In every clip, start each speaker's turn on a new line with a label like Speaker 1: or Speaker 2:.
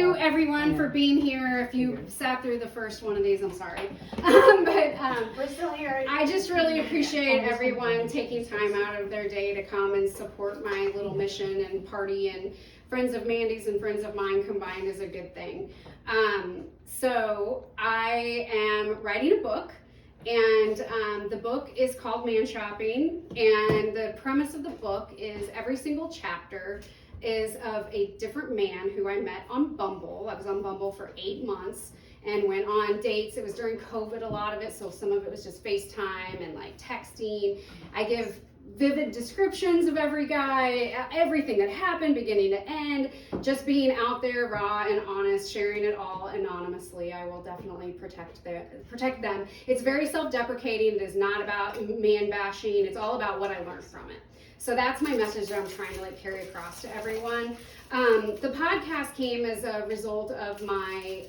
Speaker 1: you everyone for being here. If you sat through the first one of these, I'm sorry. We're still here. I just really appreciate everyone taking time out of their day to come and support my little mission and party, and friends of Mandy's and friends of mine combined is a good thing. So I am writing a book, and the book is called Man Shopping, and the premise of the book is every single chapter is of a different man who I met on Bumble. I was on Bumble for 8 months and went on dates. It was during COVID, a lot of it, so some of it was just FaceTime and like texting. I give vivid descriptions of every guy, everything that happened, beginning to end, just being out there raw and honest, sharing it all anonymously. I will definitely protect them. It's very self-deprecating. It is not about man bashing. It's all about what I learned from it. So that's my message that I'm trying to carry across to everyone. The podcast came as a result of my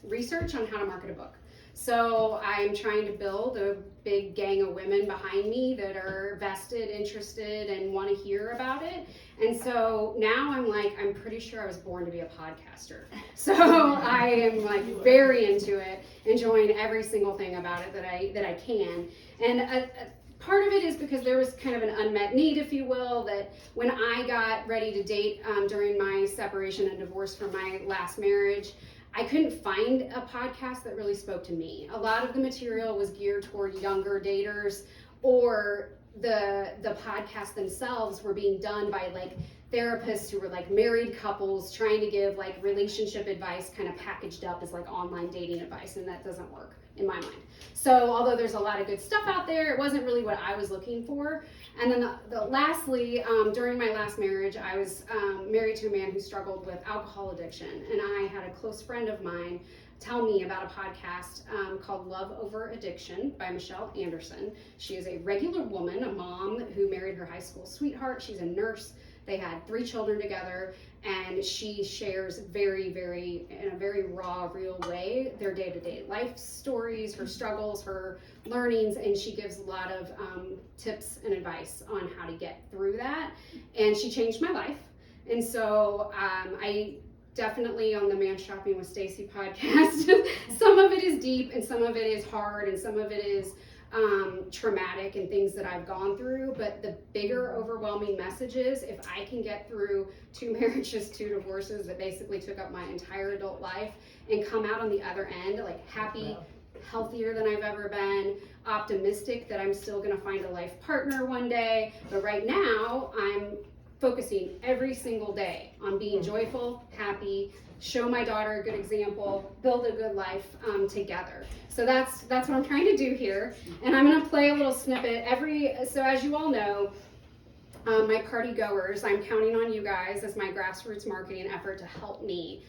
Speaker 1: research on how to market a book. So I'm trying to build a big gang of women behind me that are vested, interested, and want to hear about it. And so now I'm pretty sure I was born to be a podcaster. So I am very into it, enjoying every single thing about it that I can. And part of it is because there was kind of an unmet need, if you will, that when I got ready to date during my separation and divorce from my last marriage, I couldn't find a podcast that really spoke to me. A lot of the material was geared toward younger daters, or the podcasts themselves were being done by therapists who were married couples trying to give relationship advice kind of packaged up as online dating advice, and that doesn't work in my mind. So although there's a lot of good stuff out there, it wasn't really what I was looking for. And then lastly, during my last marriage, I was married to a man who struggled with alcohol addiction, and I had a close friend of mine tell me about a podcast called Love Over Addiction by Michelle Anderson. She is a regular woman, a mom who married her high school sweetheart. She's a nurse. They had 3 children together, and she shares in a very raw, real way, their day-to-day life stories, her struggles, her learnings, and she gives a lot of tips and advice on how to get through that. And she changed my life. And so I definitely, on the Man Shopping with Stacie podcast, some of it is deep and some of it is hard and some of it is traumatic and things that I've gone through, but the bigger overwhelming message is if I can get through 2 marriages, 2 divorces that basically took up my entire adult life and come out on the other end happy, healthier than I've ever been, optimistic that I'm still going to find a life partner one day, but right now I'm focusing every single day on being joyful, happy, show my daughter a good example, build a good life together. So that's what I'm trying to do here. And I'm going to play a little snippet so as you all know, my party goers, I'm counting on you guys as my grassroots marketing effort to help me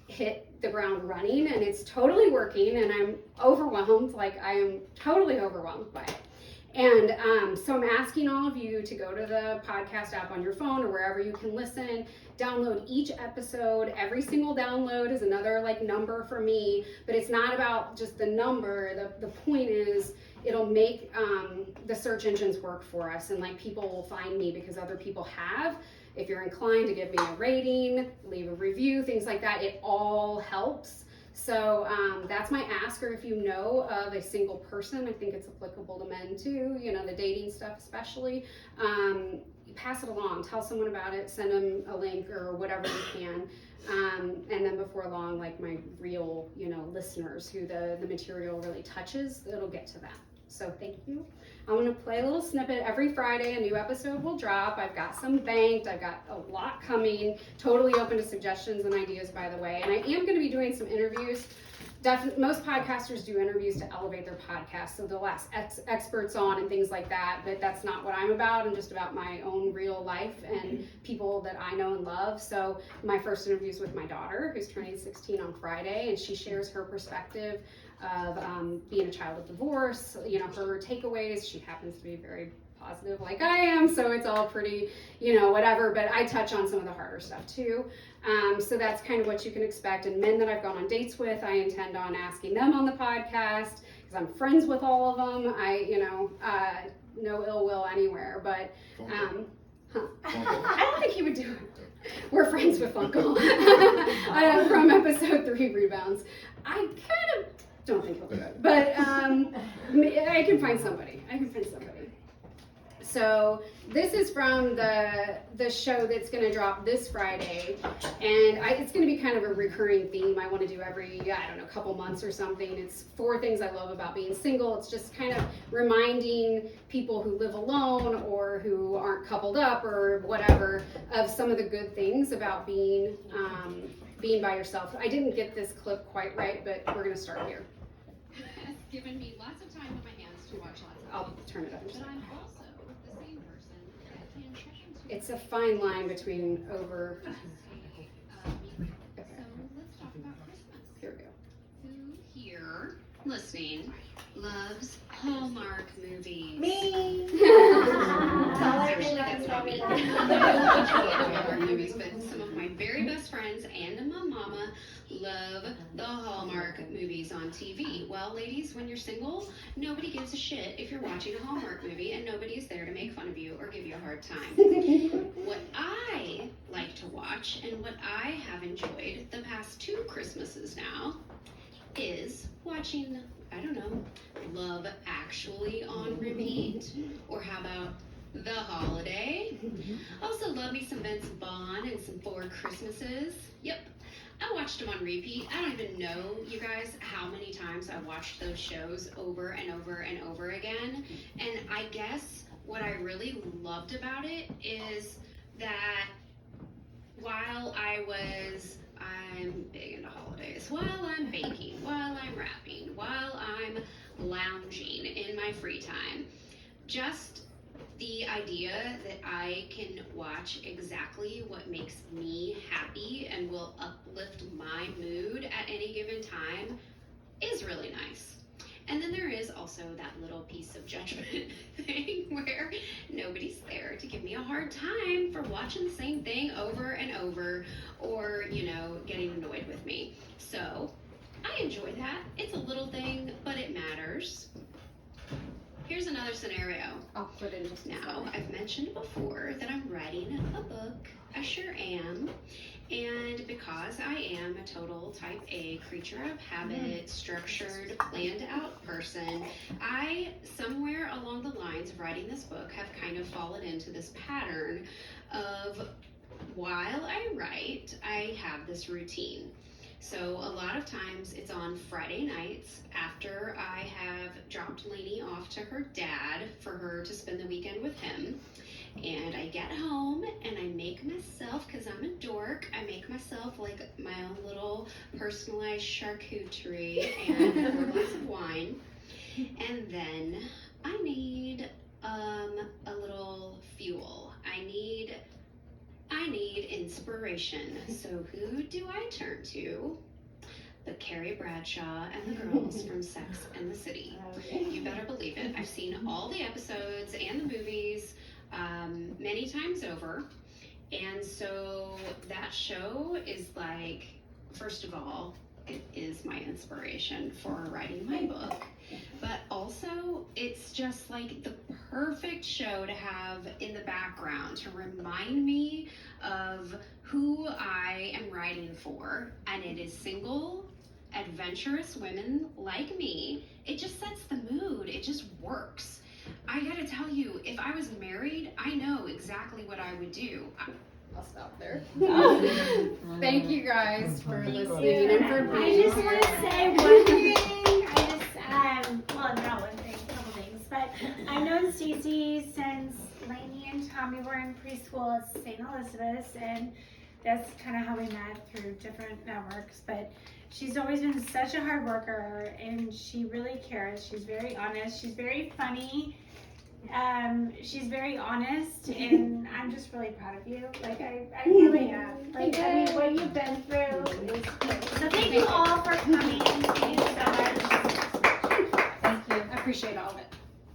Speaker 1: hit the ground running, and it's totally working, and I'm overwhelmed. I am totally overwhelmed by it. And so I'm asking all of you to go to the podcast app on your phone or wherever you can listen, download each episode. Every single download is another number for me, but it's not about just the number. The point is it'll make the search engines work for us, and people will find me because other people have. If you're inclined to give me a rating, leave a review, things like that, it all helps. So that's my ask, or if you know of a single person, I think it's applicable to men too, the dating stuff especially, pass it along, tell someone about it, send them a link or whatever you can. And then before long, my real, listeners who the material really touches, it'll get to them. So thank you. I'm going to play a little snippet. Every Friday, a new episode will drop. I've got some banked. I've got a lot coming. Totally open to suggestions and ideas, by the way. And I am going to be doing some interviews. Most podcasters do interviews to elevate their podcast, so they'll ask experts on and things like that, but that's not what I'm about. I'm just about my own real life and people that I know and love. So my first interview is with my daughter, who's turning 16 on Friday, and she shares her perspective of being a child of divorce, her takeaways. She happens to be very positive like I am, so it's all pretty, whatever, but I touch on some of the harder stuff too. So that's kind of what you can expect. And men that I've gone on dates with, I intend on asking them on the podcast because I'm friends with all of them. No ill will anywhere, but I don't think he would do it. We're friends with Uncle from episode 3 rebounds. I kind of don't think he'll do it, but I can find somebody. So this is from the show that's going to drop this Friday, and it's going to be kind of a recurring theme. I want to do every, couple months or something. It's 4 things I love about being single. It's just kind of reminding people who live alone or who aren't coupled up or whatever of some of the good things about being by yourself. I didn't get this clip quite right, but we're going to start here.
Speaker 2: It has given me lots of time on my hands to watch lots of
Speaker 1: I'll
Speaker 2: things,
Speaker 1: turn it up.
Speaker 2: but I'm also the same person that can check into
Speaker 1: It's a fine line between over.
Speaker 2: So let's talk about Christmas.
Speaker 1: Here we go.
Speaker 2: Who here listening loves Hallmark movies?
Speaker 3: Me.
Speaker 2: Actually, that's not me. I don't watch Hallmark movies, but some of my very best friends and my mama love the Hallmark movies on TV. Well, ladies, when you're single, nobody gives a shit if you're watching a Hallmark movie, and nobody is there to make fun of you or give you a hard time. What I like to watch, and what I have enjoyed the past 2 Christmases now, is watching, Love Actually on repeat, or how about The Holiday? Also love me some Vince Vaughn and some 4 Christmases. Yep, I watched them on repeat. I don't even know, you guys, how many times I watched those shows over and over and over again. And I guess what I really loved about it is that while I'm big into holidays, while I'm baking, while I'm wrapping, while I'm lounging in my free time, just the idea that I can watch exactly what makes me happy and will uplift my mood at any given time is really nice. And then there is also that little piece of judgment thing where nobody's there to give me a hard time for watching the same thing over and over, or, getting annoyed with me. So I enjoy that. It's a little thing, but it matters. Here's another scenario.
Speaker 1: I'll put in just
Speaker 2: Now, I've mentioned before that I'm writing a book. I sure am. And because I am a total type A creature of habit, structured, planned out person, I, somewhere along the lines of writing this book, have kind of fallen into this pattern of, while I write, I have this routine. So a lot of times it's on Friday nights after I have dropped Lainey off to her dad for her to spend the weekend with him. And I get home and I make myself, because I'm a dork, I make myself like my own little personalized charcuterie and a glass of wine. And then I need a little fuel. I need inspiration. So who do I turn to? But Carrie Bradshaw and the girls from Sex and the City. You better believe it. I've seen all the episodes and the movies many times over. And so that show is like, first of all, it is my inspiration for writing my book. But also, it's just like the perfect show to have in the background to remind me of who I am writing for. And it is single, adventurous women like me. It just sets the mood. It just works. I gotta tell you, if I was married, I know exactly what I would do.
Speaker 1: I'll stop there. Thank you guys for listening and for being
Speaker 3: I just want to say one thing. Not one thing, a couple things. But I've known Stacie since Lainey and Tommy were in preschool at St. Elizabeth's, and that's kind of how we met, through different networks. But she's always been such a hard worker, and she really cares. She's very honest. She's very funny. She's very honest, and I'm just really proud of you. Like, I really am. Like, I mean, what you've been through is great. So thank you all for coming.